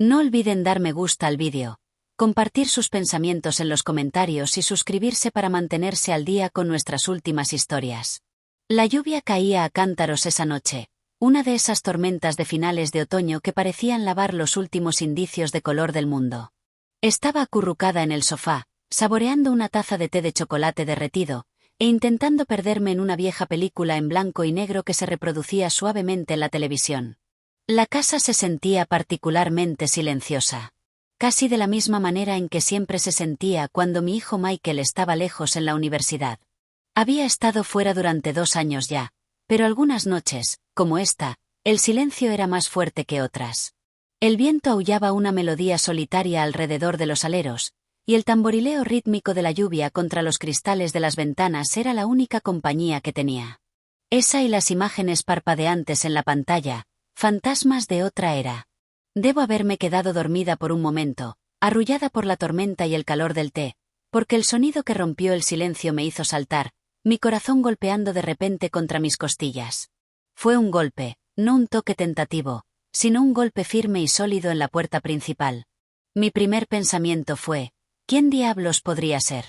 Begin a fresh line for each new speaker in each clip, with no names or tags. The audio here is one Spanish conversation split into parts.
No olviden dar me gusta al vídeo, compartir sus pensamientos en los comentarios y suscribirse para mantenerse al día con nuestras últimas historias. La lluvia caía a cántaros esa noche, una de esas tormentas de finales de otoño que parecían lavar los últimos indicios de color del mundo. Estaba acurrucada en el sofá, saboreando una taza de té de chocolate derretido, e intentando perderme en una vieja película en blanco y negro que se reproducía suavemente en la televisión. La casa se sentía particularmente silenciosa. Casi de la misma manera en que siempre se sentía cuando mi hijo Michael estaba lejos en la universidad. Había estado fuera durante 2 años ya, pero algunas noches, como esta, el silencio era más fuerte que otras. El viento aullaba una melodía solitaria alrededor de los aleros, y el tamborileo rítmico de la lluvia contra los cristales de las ventanas era la única compañía que tenía. Esa y las imágenes parpadeantes en la pantalla, fantasmas de otra era. Debo haberme quedado dormida por un momento, arrullada por la tormenta y el calor del té, porque el sonido que rompió el silencio me hizo saltar, mi corazón golpeando de repente contra mis costillas. Fue un golpe, no un toque tentativo, sino un golpe firme y sólido en la puerta principal. Mi primer pensamiento fue, ¿quién diablos podría ser?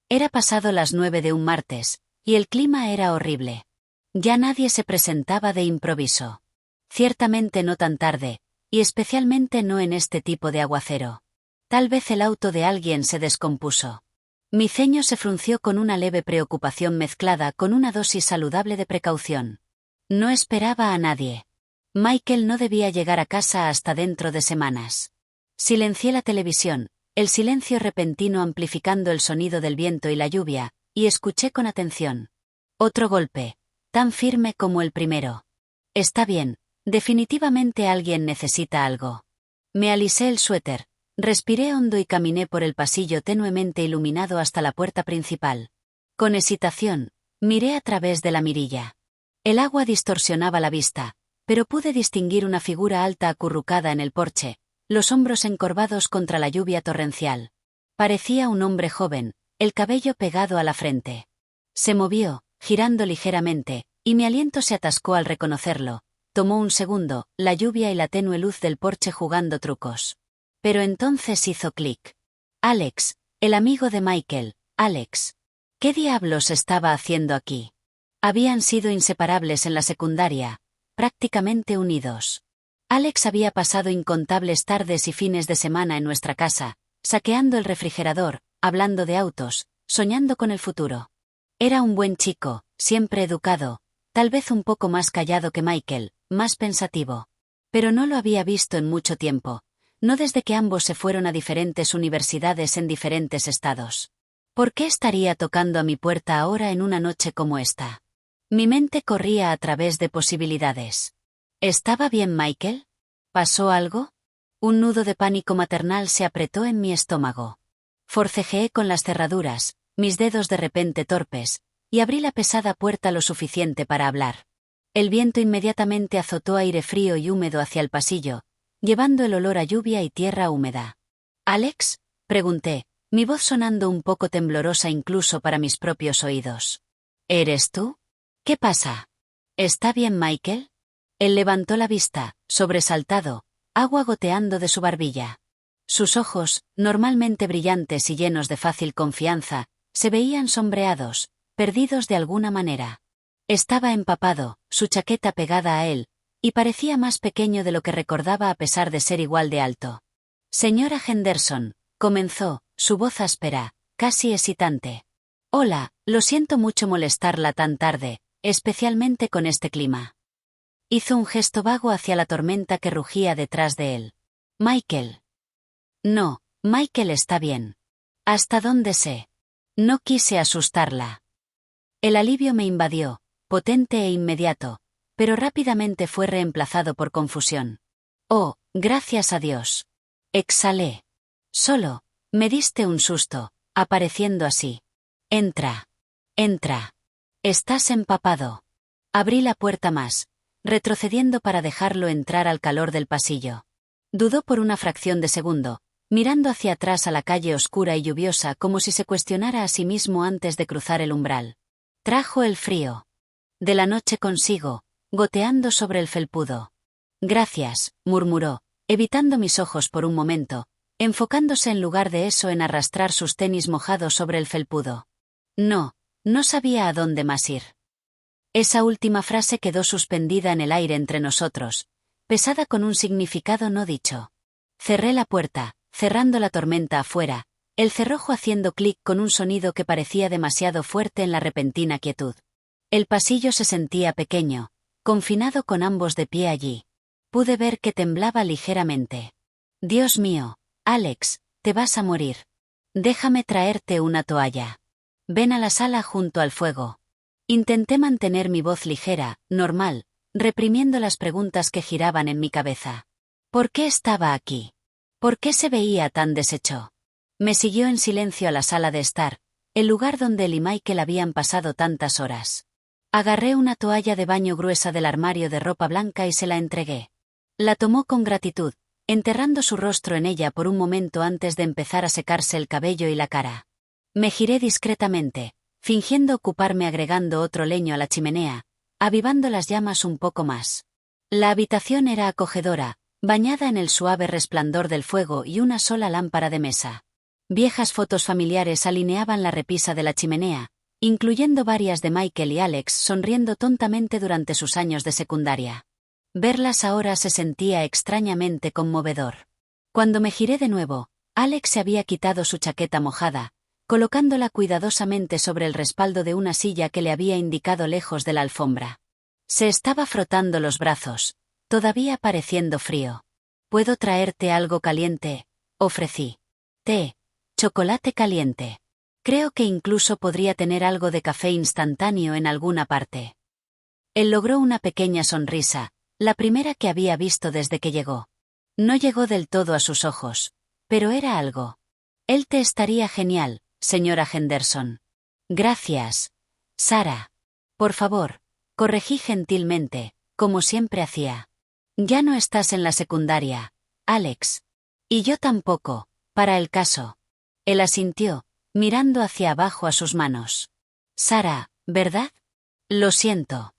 Era pasado las 9 de un martes, y el clima era horrible. Ya nadie se presentaba de improviso. Ciertamente no tan tarde, y especialmente no en este tipo de aguacero. Tal vez el auto de alguien se descompuso. Mi ceño se frunció con una leve preocupación mezclada con una dosis saludable de precaución. No esperaba a nadie. Michael no debía llegar a casa hasta dentro de semanas. Silencié la televisión, el silencio repentino amplificando el sonido del viento y la lluvia, y escuché con atención. Otro golpe, tan firme como el primero. Está bien, definitivamente alguien necesita algo. Me alisé el suéter, respiré hondo y caminé por el pasillo tenuemente iluminado hasta la puerta principal. Con hesitación, miré a través de la mirilla. El agua distorsionaba la vista, pero pude distinguir una figura alta acurrucada en el porche, los hombros encorvados contra la lluvia torrencial. Parecía un hombre joven, el cabello pegado a la frente. Se movió, girando ligeramente, y mi aliento se atascó al reconocerlo. Tomó un segundo, la lluvia y la tenue luz del porche jugando trucos. Pero entonces hizo clic. Alex, el amigo de Michael, Alex. ¿Qué diablos estaba haciendo aquí? Habían sido inseparables en la secundaria, prácticamente unidos. Alex había pasado incontables tardes y fines de semana en nuestra casa, saqueando el refrigerador, hablando de autos, soñando con el futuro. Era un buen chico, siempre educado, tal vez un poco más callado que Michael, más pensativo. Pero no lo había visto en mucho tiempo, no desde que ambos se fueron a diferentes universidades en diferentes estados. ¿Por qué estaría tocando a mi puerta ahora en una noche como esta? Mi mente corría a través de posibilidades. ¿Estaba bien Michael? ¿Pasó algo? Un nudo de pánico maternal se apretó en mi estómago. Forcejeé con las cerraduras, mis dedos de repente torpes, y abrí la pesada puerta lo suficiente para hablar. El viento inmediatamente azotó aire frío y húmedo hacia el pasillo, llevando el olor a lluvia y tierra húmeda. ¿Alex? Pregunté, mi voz sonando un poco temblorosa incluso para mis propios oídos. ¿Eres tú? ¿Qué pasa? ¿Está bien Michael? Él levantó la vista, sobresaltado, agua goteando de su barbilla. Sus ojos, normalmente brillantes y llenos de fácil confianza, se veían sombreados, perdidos de alguna manera. Estaba empapado, su chaqueta pegada a él, y parecía más pequeño de lo que recordaba a pesar de ser igual de alto. Señora Henderson, comenzó, su voz áspera, casi hesitante. Hola, lo siento mucho molestarla tan tarde, especialmente con este clima. Hizo un gesto vago hacia la tormenta que rugía detrás de él. Michael. No, Michael está bien. ¿Hasta dónde sé? No quise asustarla. El alivio me invadió, potente e inmediato, pero rápidamente fue reemplazado por confusión. Oh, gracias a Dios. Exhalé. Solo, me diste un susto, apareciendo así. Entra. Entra. Estás empapado. Abrí la puerta más, retrocediendo para dejarlo entrar al calor del pasillo. Dudó por una fracción de segundo, mirando hacia atrás a la calle oscura y lluviosa como si se cuestionara a sí mismo antes de cruzar el umbral. Trajo el frío. De la noche consigo, goteando sobre el felpudo. Gracias, murmuró, evitando mis ojos por un momento, enfocándose en lugar de eso en arrastrar sus tenis mojados sobre el felpudo. No sabía a dónde más ir. Esa última frase quedó suspendida en el aire entre nosotros, pesada con un significado no dicho. Cerré la puerta, cerrando la tormenta afuera, el cerrojo haciendo clic con un sonido que parecía demasiado fuerte en la repentina quietud. El pasillo se sentía pequeño, confinado con ambos de pie allí. Pude ver que temblaba ligeramente. Dios mío, Alex, te vas a morir. Déjame traerte una toalla. Ven a la sala junto al fuego. Intenté mantener mi voz ligera, normal, reprimiendo las preguntas que giraban en mi cabeza. ¿Por qué estaba aquí? ¿Por qué se veía tan deshecho? Me siguió en silencio a la sala de estar, el lugar donde él y Michael habían pasado tantas horas. Agarré una toalla de baño gruesa del armario de ropa blanca y se la entregué. La tomó con gratitud, enterrando su rostro en ella por un momento antes de empezar a secarse el cabello y la cara. Me giré discretamente, fingiendo ocuparme agregando otro leño a la chimenea, avivando las llamas un poco más. La habitación era acogedora, bañada en el suave resplandor del fuego y una sola lámpara de mesa. Viejas fotos familiares alineaban la repisa de la chimenea, incluyendo varias de Michael y Alex sonriendo tontamente durante sus años de secundaria. Verlas ahora se sentía extrañamente conmovedor. Cuando me giré de nuevo, Alex se había quitado su chaqueta mojada, colocándola cuidadosamente sobre el respaldo de una silla que le había indicado lejos de la alfombra. Se estaba frotando los brazos, todavía pareciendo frío. «¿Puedo traerte algo caliente?», ofrecí. «Té, chocolate caliente. Creo que incluso podría tener algo de café instantáneo en alguna parte». Él logró una pequeña sonrisa, la primera que había visto desde que llegó. No llegó del todo a sus ojos, pero era algo. «El té estaría genial, señora Henderson». «Gracias, Sara. Por favor», corregí gentilmente, como siempre hacía. «Ya no estás en la secundaria, Alex». «Y yo tampoco, para el caso». Él asintió, mirando hacia abajo a sus manos. «Sara, ¿verdad? Lo siento».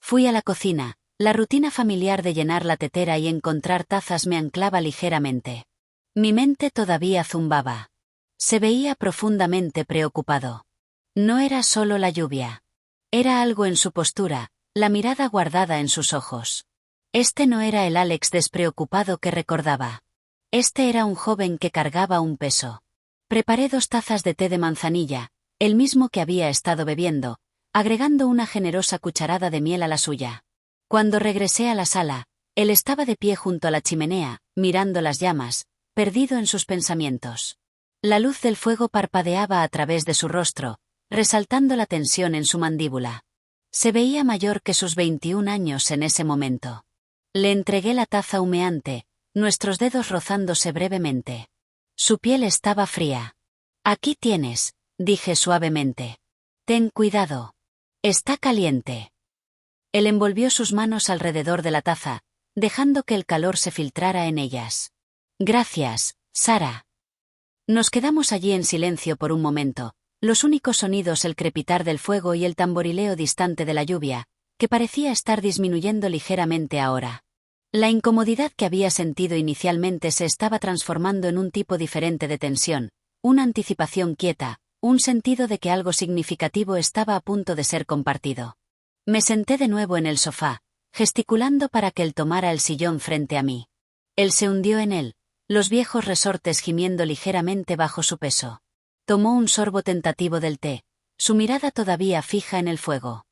Fui a la cocina, la rutina familiar de llenar la tetera y encontrar tazas me anclaba ligeramente. Mi mente todavía zumbaba. Se veía profundamente preocupado. No era solo la lluvia. Era algo en su postura, la mirada guardada en sus ojos. Este no era el Alex despreocupado que recordaba. Este era un joven que cargaba un peso. Preparé 2 tazas de té de manzanilla, el mismo que había estado bebiendo, agregando una generosa cucharada de miel a la suya. Cuando regresé a la sala, él estaba de pie junto a la chimenea, mirando las llamas, perdido en sus pensamientos. La luz del fuego parpadeaba a través de su rostro, resaltando la tensión en su mandíbula. Se veía mayor que sus 21 años en ese momento. Le entregué la taza humeante, nuestros dedos rozándose brevemente. Su piel estaba fría. «Aquí tienes», dije suavemente. «Ten cuidado. Está caliente». Él envolvió sus manos alrededor de la taza, dejando que el calor se filtrara en ellas. «Gracias, Sara». Nos quedamos allí en silencio por un momento, los únicos sonidos el crepitar del fuego y el tamborileo distante de la lluvia, que parecía estar disminuyendo ligeramente ahora. La incomodidad que había sentido inicialmente se estaba transformando en un tipo diferente de tensión, una anticipación quieta, un sentido de que algo significativo estaba a punto de ser compartido. Me senté de nuevo en el sofá, gesticulando para que él tomara el sillón frente a mí. Él se hundió en él, los viejos resortes gimiendo ligeramente bajo su peso. Tomó un sorbo tentativo del té, su mirada todavía fija en el fuego.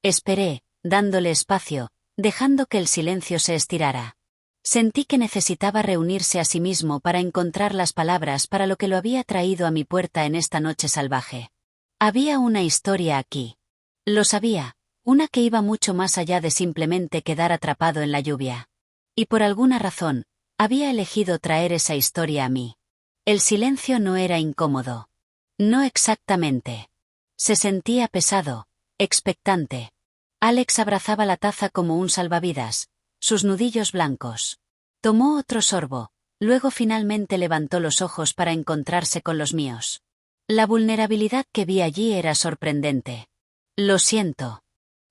Esperé, dándole espacio, dejando que el silencio se estirara. Sentí que necesitaba reunirse a sí mismo para encontrar las palabras para lo que lo había traído a mi puerta en esta noche salvaje. Había una historia aquí. Lo sabía, una que iba mucho más allá de simplemente quedar atrapado en la lluvia. Y por alguna razón, había elegido traer esa historia a mí. El silencio no era incómodo. No exactamente. Se sentía pesado, expectante. Alex abrazaba la taza como un salvavidas, sus nudillos blancos. Tomó otro sorbo, luego finalmente levantó los ojos para encontrarse con los míos. La vulnerabilidad que vi allí era sorprendente. «Lo siento»,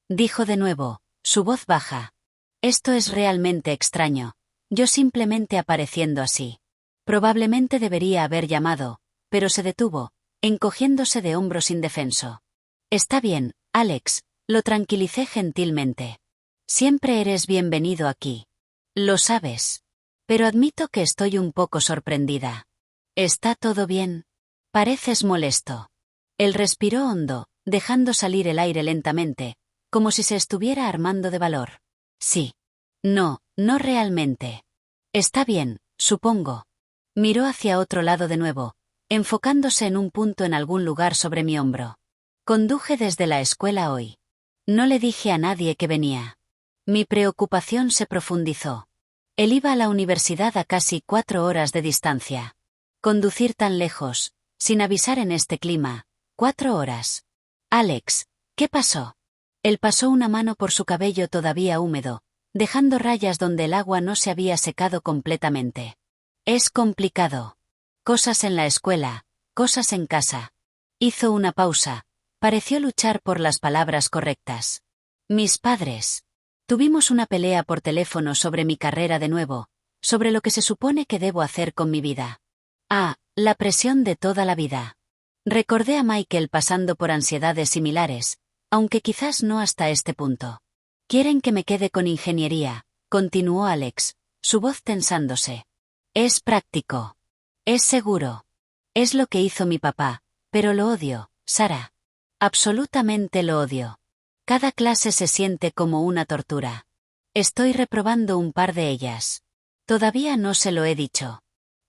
dijo de nuevo, su voz baja. «Esto es realmente extraño. Yo simplemente apareciendo así. Probablemente debería haber llamado, pero se detuvo, encogiéndose de hombros indefenso. Está bien, Alex, lo tranquilicé gentilmente. Siempre eres bienvenido aquí. Lo sabes. Pero admito que estoy un poco sorprendida. ¿Está todo bien? Pareces molesto. Él respiró hondo, dejando salir el aire lentamente, como si se estuviera armando de valor. Sí. No, no realmente. Está bien, supongo. Miró hacia otro lado de nuevo, enfocándose en un punto en algún lugar sobre mi hombro. Conduje desde la escuela hoy. No le dije a nadie que venía. Mi preocupación se profundizó. Él iba a la universidad a casi 4 horas de distancia. Conducir tan lejos, sin avisar en este clima, 4 horas. Alex, ¿qué pasó? Él pasó una mano por su cabello todavía húmedo, dejando rayas donde el agua no se había secado completamente. Es complicado. Cosas en la escuela, cosas en casa. Hizo una pausa. Pareció luchar por las palabras correctas. Mis padres. Tuvimos una pelea por teléfono sobre mi carrera de nuevo, sobre lo que se supone que debo hacer con mi vida. La presión de toda la vida. Recordé a Michael pasando por ansiedades similares, aunque quizás no hasta este punto. Quieren que me quede con ingeniería, continuó Alex, su voz tensándose. Es práctico. Es seguro. Es lo que hizo mi papá, pero lo odio, Sara. Absolutamente lo odio. Cada clase se siente como una tortura. Estoy reprobando un par de ellas. Todavía no se lo he dicho.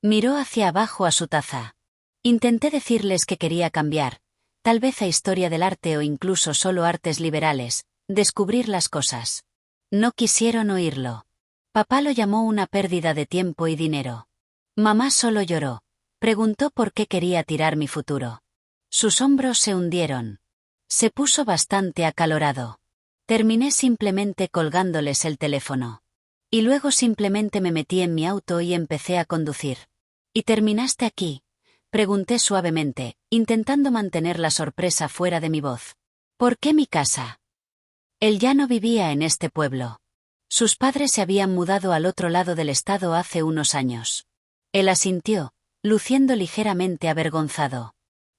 Miró hacia abajo a su taza. Intenté decirles que quería cambiar, tal vez a historia del arte o incluso solo artes liberales, descubrir las cosas. No quisieron oírlo. Papá lo llamó una pérdida de tiempo y dinero. Mamá solo lloró. Preguntó por qué quería tirar mi futuro. Sus hombros se hundieron. Se puso bastante acalorado. Terminé simplemente colgándoles el teléfono. Y luego simplemente me metí en mi auto y empecé a conducir. ¿Y terminaste aquí? Pregunté suavemente, intentando mantener la sorpresa fuera de mi voz. ¿Por qué mi casa? Él ya no vivía en este pueblo. Sus padres se habían mudado al otro lado del estado hace unos años. Él asintió, luciendo ligeramente avergonzado.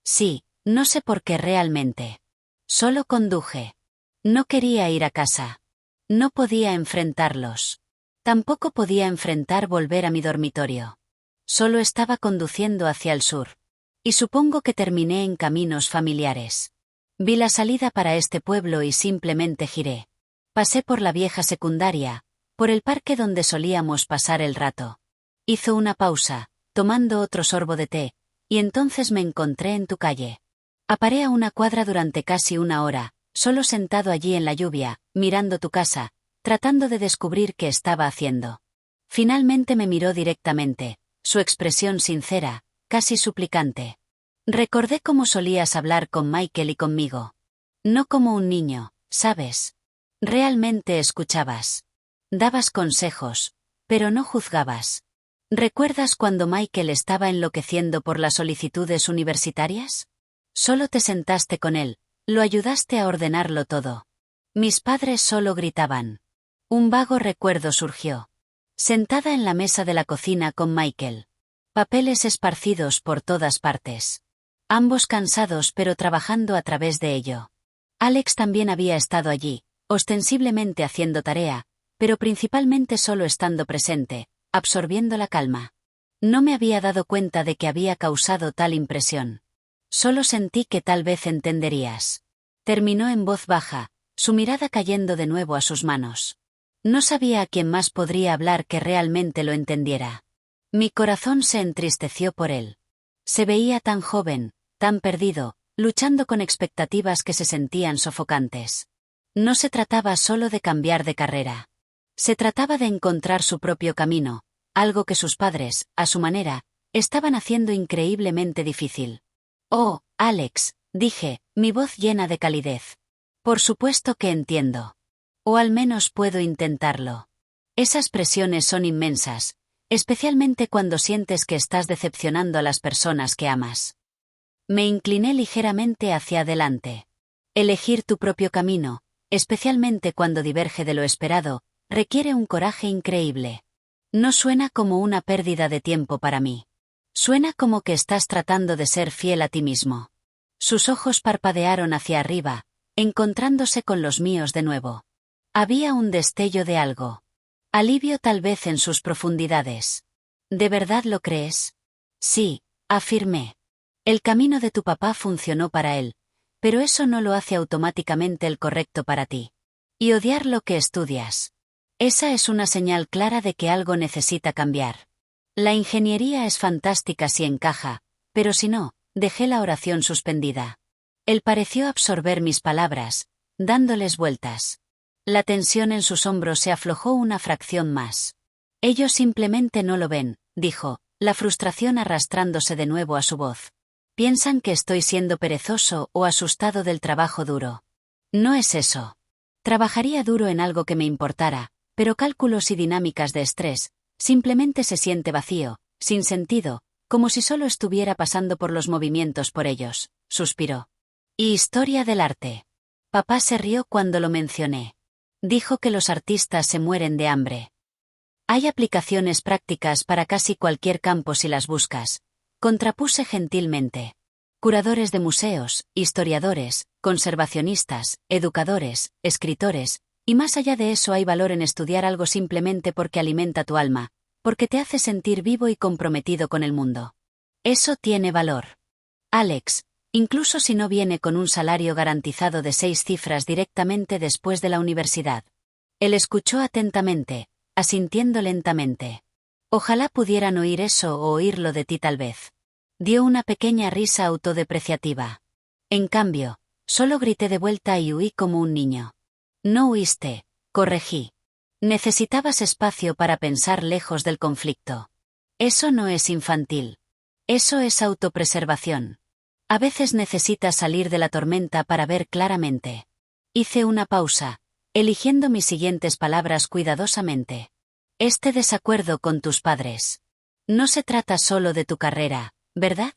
Sí, no sé por qué realmente. Solo conduje. No quería ir a casa. No podía enfrentarlos. Tampoco podía enfrentar volver a mi dormitorio. Solo estaba conduciendo hacia el sur. Y supongo que terminé en caminos familiares. Vi la salida para este pueblo y simplemente giré. Pasé por la vieja secundaria, por el parque donde solíamos pasar el rato. Hizo una pausa, tomando otro sorbo de té, y entonces me encontré en tu calle. Aparé a una cuadra durante casi 1 hora, solo sentado allí en la lluvia, mirando tu casa, tratando de descubrir qué estaba haciendo. Finalmente me miró directamente, su expresión sincera, casi suplicante. Recordé cómo solías hablar con Michael y conmigo. No como un niño, ¿sabes? Realmente escuchabas. Dabas consejos, pero no juzgabas. ¿Recuerdas cuando Michael estaba enloqueciendo por las solicitudes universitarias? Solo te sentaste con él, lo ayudaste a ordenarlo todo. Mis padres solo gritaban. Un vago recuerdo surgió. Sentada en la mesa de la cocina con Michael. Papeles esparcidos por todas partes. Ambos cansados pero trabajando a través de ello. Alex también había estado allí, ostensiblemente haciendo tarea, pero principalmente solo estando presente, absorbiendo la calma. No me había dado cuenta de que había causado tal impresión. Solo sentí que tal vez entenderías. Terminó en voz baja, su mirada cayendo de nuevo a sus manos. No sabía a quién más podría hablar que realmente lo entendiera. Mi corazón se entristeció por él. Se veía tan joven, tan perdido, luchando con expectativas que se sentían sofocantes. No se trataba solo de cambiar de carrera. Se trataba de encontrar su propio camino, algo que sus padres, a su manera, estaban haciendo increíblemente difícil. Oh, Alex, dije, mi voz llena de calidez. Por supuesto que entiendo. O al menos puedo intentarlo. Esas presiones son inmensas, especialmente cuando sientes que estás decepcionando a las personas que amas. Me incliné ligeramente hacia adelante. Elegir tu propio camino, especialmente cuando diverge de lo esperado, requiere un coraje increíble. No suena como una pérdida de tiempo para mí. Suena como que estás tratando de ser fiel a ti mismo. Sus ojos parpadearon hacia arriba, encontrándose con los míos de nuevo. Había un destello de algo. Alivio tal vez en sus profundidades. ¿De verdad lo crees? Sí, afirmé. El camino de tu papá funcionó para él, pero eso no lo hace automáticamente el correcto para ti. Y odiar lo que estudias. Esa es una señal clara de que algo necesita cambiar. La ingeniería es fantástica si encaja, pero si no, dejé la oración suspendida. Él pareció absorber mis palabras, dándoles vueltas. La tensión en sus hombros se aflojó una fracción más. Ellos simplemente no lo ven, dijo, la frustración arrastrándose de nuevo a su voz. Piensan que estoy siendo perezoso o asustado del trabajo duro. No es eso. Trabajaría duro en algo que me importara, pero cálculos y dinámicas de estrés, simplemente se siente vacío, sin sentido, como si solo estuviera pasando por los movimientos por ellos, suspiró. Y historia del arte. Papá se rió cuando lo mencioné. Dijo que los artistas se mueren de hambre. Hay aplicaciones prácticas para casi cualquier campo si las buscas, contrapuse gentilmente. Curadores de museos, historiadores, conservacionistas, educadores, escritores, y más allá de eso hay valor en estudiar algo simplemente porque alimenta tu alma, porque te hace sentir vivo y comprometido con el mundo. Eso tiene valor. Alex, incluso si no viene con un salario garantizado de 6 cifras directamente después de la universidad. Él escuchó atentamente, asintiendo lentamente. Ojalá pudieran oír eso o oírlo de ti tal vez. Dio una pequeña risa autodepreciativa. En cambio, solo grité de vuelta y huí como un niño. No huiste, corregí. Necesitabas espacio para pensar lejos del conflicto. Eso no es infantil. Eso es autopreservación. A veces necesitas salir de la tormenta para ver claramente. Hice una pausa, eligiendo mis siguientes palabras cuidadosamente. Este desacuerdo con tus padres. No se trata solo de tu carrera, ¿verdad?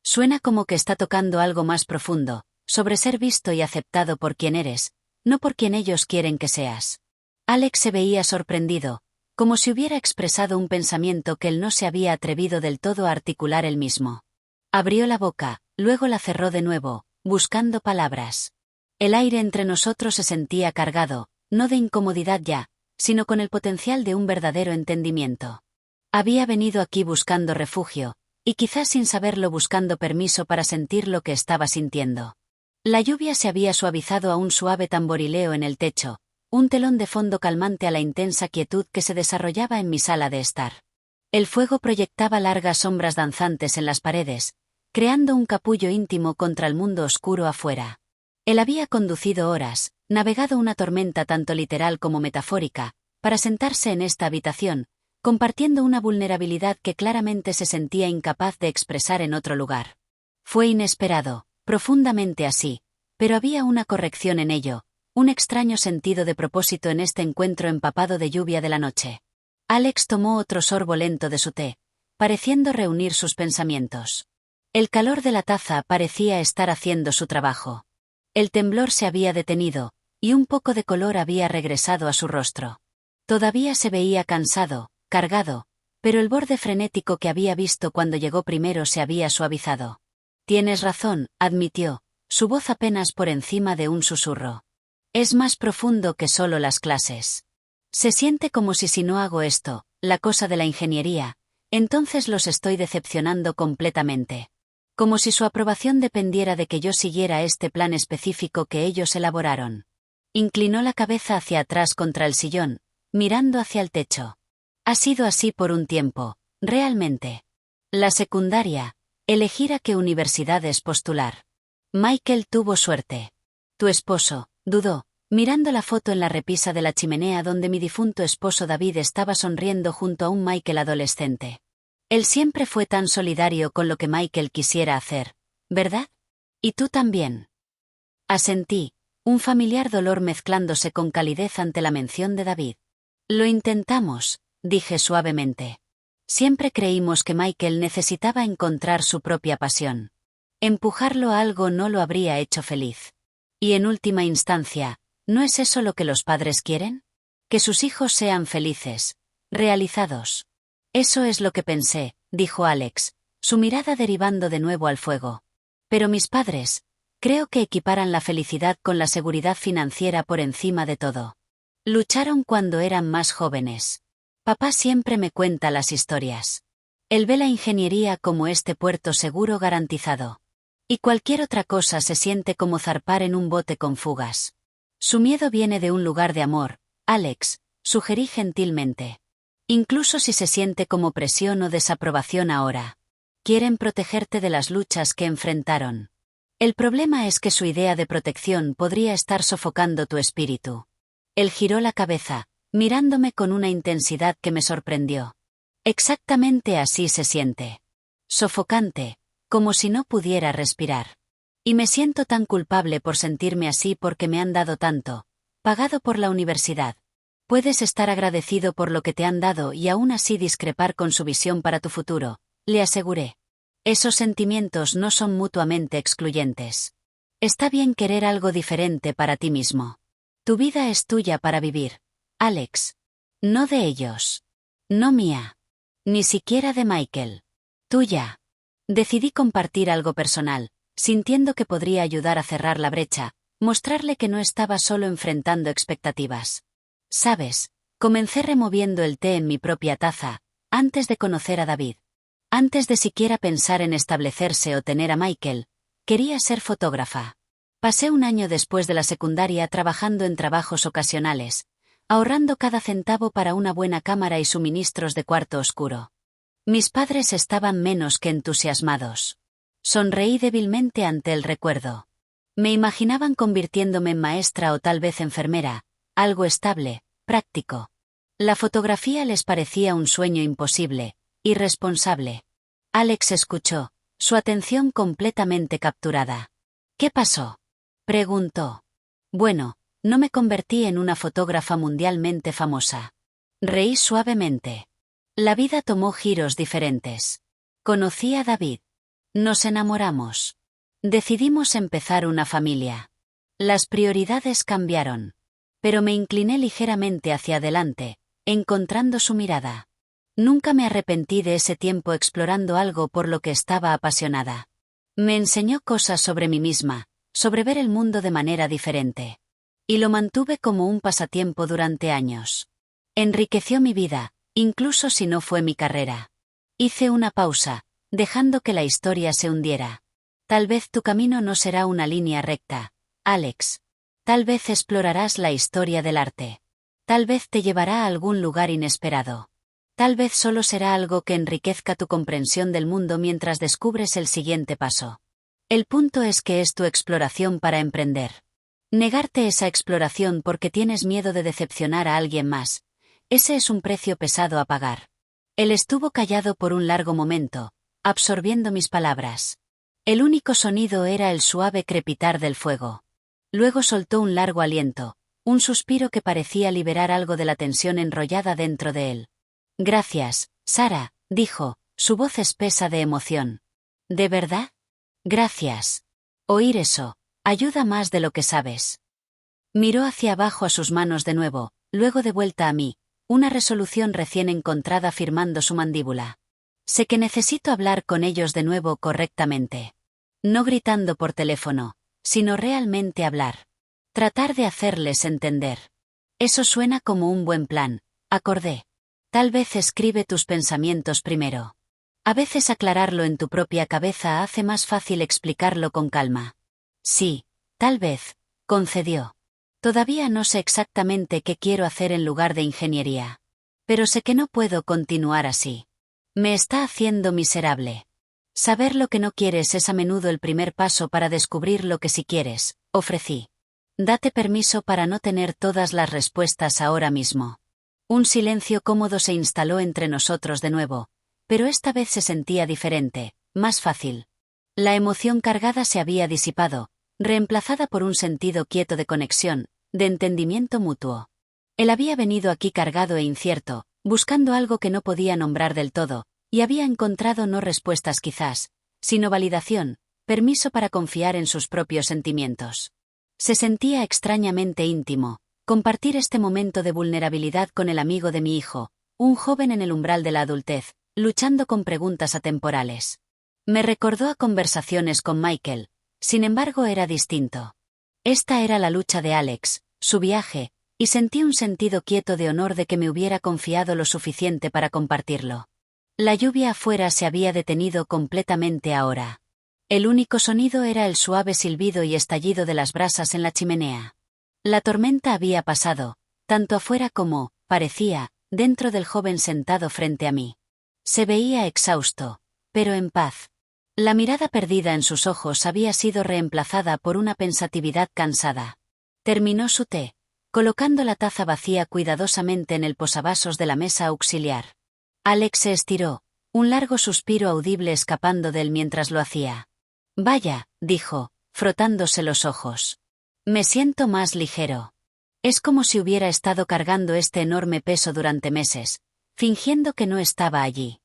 Suena como que está tocando algo más profundo, sobre ser visto y aceptado por quien eres, no por quien ellos quieren que seas. Alex se veía sorprendido, como si hubiera expresado un pensamiento que él no se había atrevido del todo a articular él mismo. Abrió la boca, luego la cerró de nuevo, buscando palabras. El aire entre nosotros se sentía cargado, no de incomodidad ya, sino con el potencial de un verdadero entendimiento. Había venido aquí buscando refugio, y quizás sin saberlo buscando permiso para sentir lo que estaba sintiendo. La lluvia se había suavizado a un suave tamborileo en el techo, un telón de fondo calmante a la intensa quietud que se desarrollaba en mi sala de estar. El fuego proyectaba largas sombras danzantes en las paredes, creando un capullo íntimo contra el mundo oscuro afuera. Él había conducido horas, navegado una tormenta tanto literal como metafórica, para sentarse en esta habitación, compartiendo una vulnerabilidad que claramente se sentía incapaz de expresar en otro lugar. Fue inesperado, profundamente así, pero había una corrección en ello, un extraño sentido de propósito en este encuentro empapado de lluvia de la noche. Alex tomó otro sorbo lento de su té, pareciendo reunir sus pensamientos. El calor de la taza parecía estar haciendo su trabajo. El temblor se había detenido, y un poco de color había regresado a su rostro. Todavía se veía cansado, cargado, pero el borde frenético que había visto cuando llegó primero se había suavizado. Tienes razón, admitió, su voz apenas por encima de un susurro. Es más profundo que solo las clases. Se siente como si no hago esto, la cosa de la ingeniería, entonces los estoy decepcionando completamente. Como si su aprobación dependiera de que yo siguiera este plan específico que ellos elaboraron. Inclinó la cabeza hacia atrás contra el sillón, mirando hacia el techo. Ha sido así por un tiempo, realmente. La secundaria, elegir a qué universidades postular. Michael tuvo suerte. Tu esposo, dudó, mirando la foto en la repisa de la chimenea donde mi difunto esposo David estaba sonriendo junto a un Michael adolescente. Él siempre fue tan solidario con lo que Michael quisiera hacer, ¿verdad? Y tú también. Asentí, un familiar dolor mezclándose con calidez ante la mención de David. Lo intentamos, dije suavemente. Siempre creímos que Michael necesitaba encontrar su propia pasión. Empujarlo a algo no lo habría hecho feliz. Y en última instancia, ¿no es eso lo que los padres quieren? Que sus hijos sean felices. Realizados. Eso es lo que pensé, dijo Alex, su mirada derivando de nuevo al fuego. Pero mis padres, creo que equiparan la felicidad con la seguridad financiera por encima de todo. Lucharon cuando eran más jóvenes. Papá siempre me cuenta las historias. Él ve la ingeniería como este puerto seguro garantizado. Y cualquier otra cosa se siente como zarpar en un bote con fugas. Su miedo viene de un lugar de amor, Alex, sugerí gentilmente. Incluso si se siente como presión o desaprobación ahora. Quieren protegerte de las luchas que enfrentaron. El problema es que su idea de protección podría estar sofocando tu espíritu. Él giró la cabeza, mirándome con una intensidad que me sorprendió. Exactamente así se siente. Sofocante, como si no pudiera respirar. Y me siento tan culpable por sentirme así porque me han dado tanto, pagado por la universidad. Puedes estar agradecido por lo que te han dado y aún así discrepar con su visión para tu futuro, le aseguré. Esos sentimientos no son mutuamente excluyentes. Está bien querer algo diferente para ti mismo. Tu vida es tuya para vivir, Alex. No de ellos. No mía. Ni siquiera de Michael. Tuya. Decidí compartir algo personal, sintiendo que podría ayudar a cerrar la brecha, mostrarle que no estaba solo enfrentando expectativas. Sabes, comencé removiendo el té en mi propia taza, antes de conocer a David. Antes de siquiera pensar en establecerse o tener a Michael, quería ser fotógrafa. Pasé un año después de la secundaria trabajando en trabajos ocasionales, ahorrando cada centavo para una buena cámara y suministros de cuarto oscuro. Mis padres estaban menos que entusiasmados. Sonreí débilmente ante el recuerdo. Me imaginaban convirtiéndome en maestra o tal vez enfermera, algo estable, práctico. La fotografía les parecía un sueño imposible, irresponsable. Alex escuchó, su atención completamente capturada. ¿Qué pasó?, preguntó. Bueno, no me convertí en una fotógrafa mundialmente famosa. Reí suavemente. La vida tomó giros diferentes. Conocí a David. Nos enamoramos. Decidimos empezar una familia. Las prioridades cambiaron. Pero me incliné ligeramente hacia adelante, encontrando su mirada. Nunca me arrepentí de ese tiempo explorando algo por lo que estaba apasionada. Me enseñó cosas sobre mí misma, sobre ver el mundo de manera diferente. Y lo mantuve como un pasatiempo durante años. Enriqueció mi vida, incluso si no fue mi carrera. Hice una pausa, dejando que la historia se hundiera. Tal vez tu camino no será una línea recta, Alex. Tal vez explorarás la historia del arte. Tal vez te llevará a algún lugar inesperado. Tal vez solo será algo que enriquezca tu comprensión del mundo mientras descubres el siguiente paso. El punto es que es tu exploración para emprender. Negarte esa exploración porque tienes miedo de decepcionar a alguien más, ese es un precio pesado a pagar. Él estuvo callado por un largo momento, absorbiendo mis palabras. El único sonido era el suave crepitar del fuego. Luego soltó un largo aliento, un suspiro que parecía liberar algo de la tensión enrollada dentro de él. Gracias, Sara, dijo, su voz espesa de emoción. ¿De verdad? Gracias. Oír eso, ayuda más de lo que sabes. Miró hacia abajo a sus manos de nuevo, luego de vuelta a mí, una resolución recién encontrada firmando su mandíbula. Sé que necesito hablar con ellos de nuevo correctamente. No gritando por teléfono, sino realmente hablar. Tratar de hacerles entender. Eso suena como un buen plan, acordé. Tal vez escribe tus pensamientos primero. A veces aclararlo en tu propia cabeza hace más fácil explicarlo con calma. Sí, tal vez, concedió. Todavía no sé exactamente qué quiero hacer en lugar de ingeniería. Pero sé que no puedo continuar así. Me está haciendo miserable. Saber lo que no quieres es a menudo el primer paso para descubrir lo que sí quieres, ofrecí. Date permiso para no tener todas las respuestas ahora mismo. Un silencio cómodo se instaló entre nosotros de nuevo, pero esta vez se sentía diferente, más fácil. La emoción cargada se había disipado, reemplazada por un sentido quieto de conexión, de entendimiento mutuo. Él había venido aquí cargado e incierto, buscando algo que no podía nombrar del todo, y había encontrado no respuestas quizás, sino validación, permiso para confiar en sus propios sentimientos. Se sentía extrañamente íntimo, compartir este momento de vulnerabilidad con el amigo de mi hijo, un joven en el umbral de la adultez, luchando con preguntas atemporales. Me recordó a conversaciones con Michael, sin embargo era distinto. Esta era la lucha de Alex, su viaje, y sentí un sentido quieto de honor de que me hubiera confiado lo suficiente para compartirlo. La lluvia afuera se había detenido completamente ahora. El único sonido era el suave silbido y estallido de las brasas en la chimenea. La tormenta había pasado, tanto afuera como, parecía, dentro del joven sentado frente a mí. Se veía exhausto, pero en paz. La mirada perdida en sus ojos había sido reemplazada por una pensatividad cansada. Terminó su té, colocando la taza vacía cuidadosamente en el posavasos de la mesa auxiliar. Alex se estiró, un largo suspiro audible escapando de él mientras lo hacía. Vaya, dijo, frotándose los ojos. Me siento más ligero. Es como si hubiera estado cargando este enorme peso durante meses, fingiendo que no estaba allí.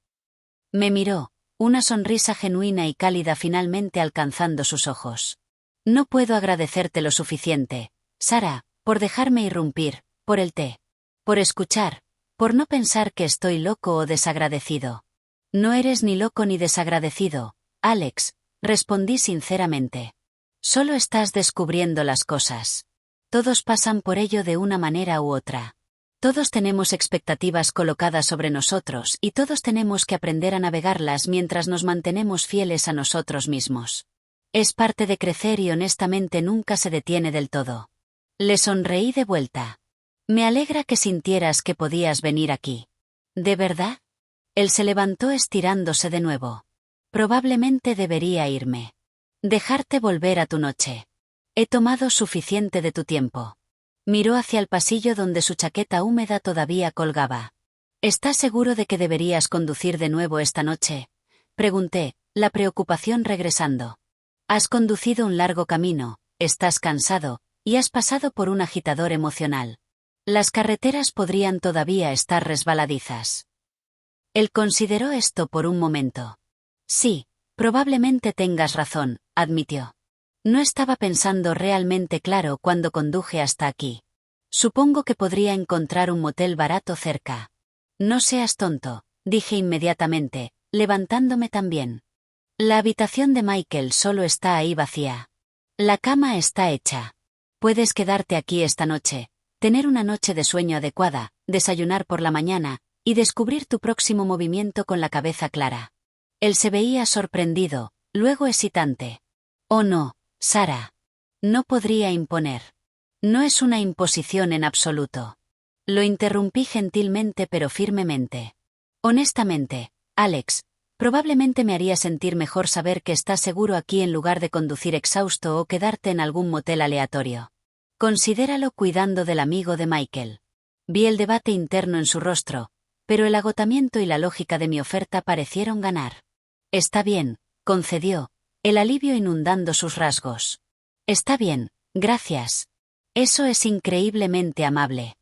Me miró, una sonrisa genuina y cálida finalmente alcanzando sus ojos. No puedo agradecerte lo suficiente, Sarah, por dejarme irrumpir, por el té. Por escuchar, por no pensar que estoy loco o desagradecido. No eres ni loco ni desagradecido, Alex, respondí sinceramente. Solo estás descubriendo las cosas. Todos pasan por ello de una manera u otra. Todos tenemos expectativas colocadas sobre nosotros y todos tenemos que aprender a navegarlas mientras nos mantenemos fieles a nosotros mismos. Es parte de crecer y honestamente nunca se detiene del todo. Le sonreí de vuelta. Me alegra que sintieras que podías venir aquí. ¿De verdad? Él se levantó estirándose de nuevo. Probablemente debería irme. Dejarte volver a tu noche. He tomado suficiente de tu tiempo. Miró hacia el pasillo donde su chaqueta húmeda todavía colgaba. ¿Estás seguro de que deberías conducir de nuevo esta noche? Pregunté, la preocupación regresando. Has conducido un largo camino, estás cansado, y has pasado por un agitador emocional. Las carreteras podrían todavía estar resbaladizas. Él consideró esto por un momento. Sí, probablemente tengas razón, admitió. No estaba pensando realmente claro cuando conduje hasta aquí. Supongo que podría encontrar un motel barato cerca. No seas tonto, dije inmediatamente, levantándome también. La habitación de Michael solo está ahí vacía. La cama está hecha. Puedes quedarte aquí esta noche, tener una noche de sueño adecuada, desayunar por la mañana, y descubrir tu próximo movimiento con la cabeza clara. Él se veía sorprendido, luego hesitante. Oh no, Sarah. No podría imponer. No es una imposición en absoluto. Lo interrumpí gentilmente pero firmemente. Honestamente, Alex, probablemente me haría sentir mejor saber que estás seguro aquí en lugar de conducir exhausto o quedarte en algún motel aleatorio. Considéralo cuidando del amigo de Michael. Vi el debate interno en su rostro, pero el agotamiento y la lógica de mi oferta parecieron ganar. Está bien, concedió, el alivio inundando sus rasgos. Está bien, gracias. Eso es increíblemente amable.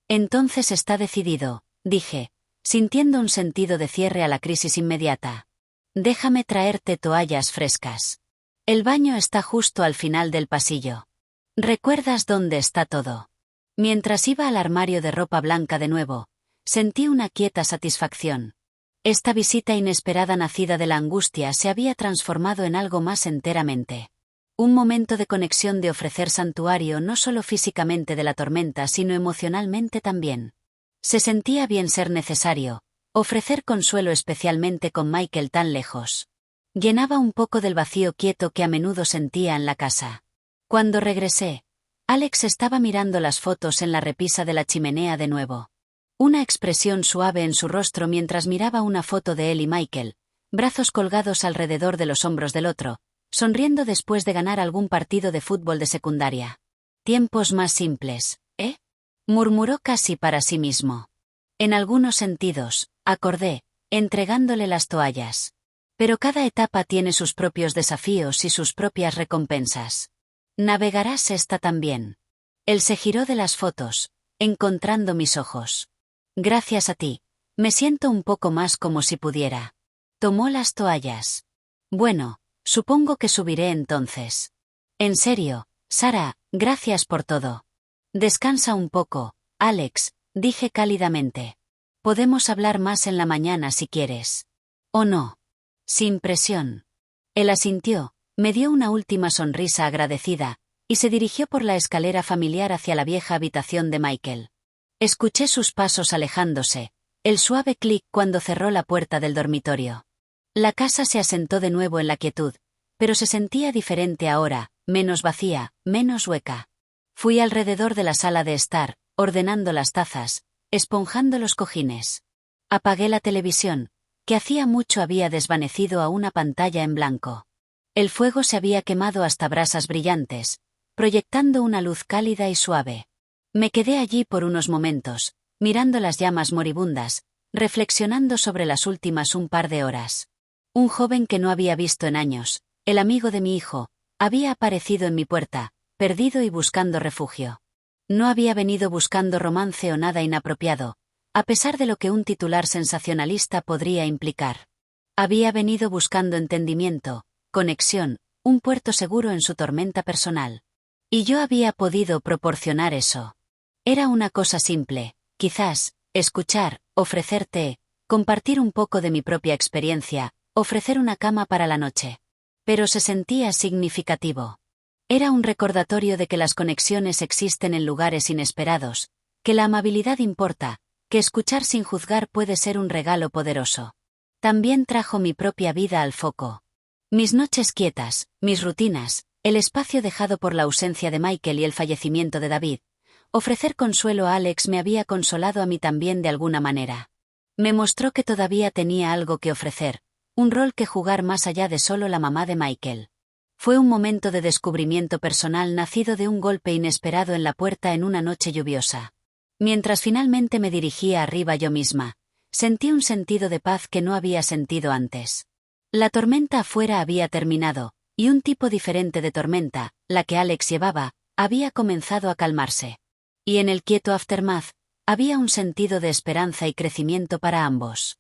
Entonces está decidido, dije, sintiendo un sentido de cierre a la crisis inmediata. Déjame traerte toallas frescas. El baño está justo al final del pasillo. ¿Recuerdas dónde está todo? Mientras iba al armario de ropa blanca de nuevo, sentí una quieta satisfacción. Esta visita inesperada nacida de la angustia se había transformado en algo más enteramente. Un momento de conexión de ofrecer santuario no solo físicamente de la tormenta sino emocionalmente también. Se sentía bien ser necesario, ofrecer consuelo especialmente con Michael tan lejos. Llenaba un poco del vacío quieto que a menudo sentía en la casa. Cuando regresé, Alex estaba mirando las fotos en la repisa de la chimenea de nuevo. Una expresión suave en su rostro mientras miraba una foto de él y Michael, brazos colgados alrededor de los hombros del otro, sonriendo después de ganar algún partido de fútbol de secundaria. Tiempos más simples, ¿eh? Murmuró casi para sí mismo. En algunos sentidos, acordé, entregándole las toallas. Pero cada etapa tiene sus propios desafíos y sus propias recompensas. Navegarás esta también. Él se giró de las fotos, encontrando mis ojos. Gracias a ti. Me siento un poco más como si pudiera. Tomó las toallas. Bueno, supongo que subiré entonces. En serio, Sarah, gracias por todo. Descansa un poco, Alex, dije cálidamente. Podemos hablar más en la mañana si quieres. ¿O no? Sin presión. Él asintió, me dio una última sonrisa agradecida, y se dirigió por la escalera familiar hacia la vieja habitación de Michael. Escuché sus pasos alejándose, el suave clic cuando cerró la puerta del dormitorio. La casa se asentó de nuevo en la quietud, pero se sentía diferente ahora, menos vacía, menos hueca. Fui alrededor de la sala de estar, ordenando las tazas, esponjando los cojines. Apagué la televisión, que hacía mucho había desvanecido a una pantalla en blanco. El fuego se había quemado hasta brasas brillantes, proyectando una luz cálida y suave. Me quedé allí por unos momentos, mirando las llamas moribundas, reflexionando sobre las últimas un par de horas. Un joven que no había visto en años, el amigo de mi hijo, había aparecido en mi puerta, perdido y buscando refugio. No había venido buscando romance o nada inapropiado, a pesar de lo que un titular sensacionalista podría implicar. Había venido buscando entendimiento, conexión, un puerto seguro en su tormenta personal. Y yo había podido proporcionar eso. Era una cosa simple, quizás, escuchar, ofrecer té, compartir un poco de mi propia experiencia, ofrecer una cama para la noche. Pero se sentía significativo. Era un recordatorio de que las conexiones existen en lugares inesperados, que la amabilidad importa, que escuchar sin juzgar puede ser un regalo poderoso. También trajo mi propia vida al foco. Mis noches quietas, mis rutinas, el espacio dejado por la ausencia de Michael y el fallecimiento de David. Ofrecer consuelo a Alex me había consolado a mí también de alguna manera. Me mostró que todavía tenía algo que ofrecer, un rol que jugar más allá de solo la mamá de Michael. Fue un momento de descubrimiento personal nacido de un golpe inesperado en la puerta en una noche lluviosa. Mientras finalmente me dirigía arriba yo misma, sentí un sentido de paz que no había sentido antes. La tormenta afuera había terminado, y un tipo diferente de tormenta, la que Alex llevaba, había comenzado a calmarse. Y en el quieto aftermath, había un sentido de esperanza y crecimiento para ambos.